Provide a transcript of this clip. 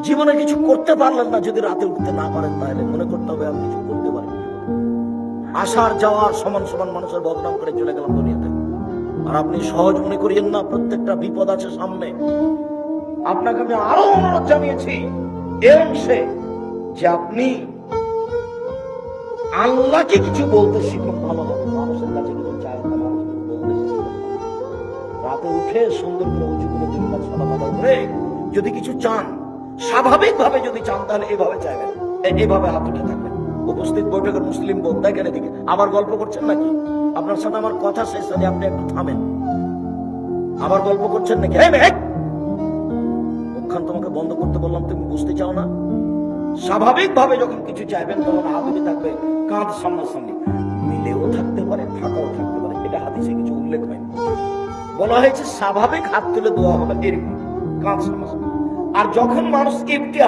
জীবনে কিছু করতে পারলেন না, যদি রাতে উঠতে না পারেন তাহলে মনে করতে হবে আপনি কিছু করতে পারেন। আসার যাওয়ার সমান সমান মানুষের বদনাম করে চলে গেলাম দুনিয়াতে। আর আপনি সহজ মনে করিয়েন না, প্রত্যেকটা বিপদ আছে সামনে। আপনাকে আমি আরো অনুরোধ জানিয়েছি এ অংশে যে আপনি আল্লাহকে কিছু বলতে শিখুন। ভালো হবে, মানুষের কাছে কিছু চায় না, মানুষ বলতে শিখুন। রাতে উঠে সুন্দর করে উঁচু করে 2 কাজ সালাত আদায় করে যদি কিছু চান, স্বাভাবিকভাবে যদি চান তাহলে এভাবে চাইবেন, এভাবে হাত উঠে থাকবেন। উপস্থিত বৈঠকের মুসলিম বোন দেখেন এদিকে, আবার গল্প করছেন নাকি? আপনার সাথে আমার কথা শেষ হলে আপনি একটু থামেন। আবার গল্প করছেন নাকি? মুখখান তোমাকে বন্ধ করতে বললাম, তুমি বুঝতে চাও না? স্বাভাবিকভাবে যখন কিছু চাইবেন তখন হাত উঠে থাকবে, কাঁধ সামনাসামনি, মিলেও থাকতে পারে, ফাঁকাও থাকতে পারে। এটা হাদিসে কিছু উল্লেখ হয়নি। বলা হয়েছে স্বাভাবিক হাত তুলে দোয়া হবে এরকম, কাঁধ সামনাসামনি। আর যখন মানুষ ইফতিহার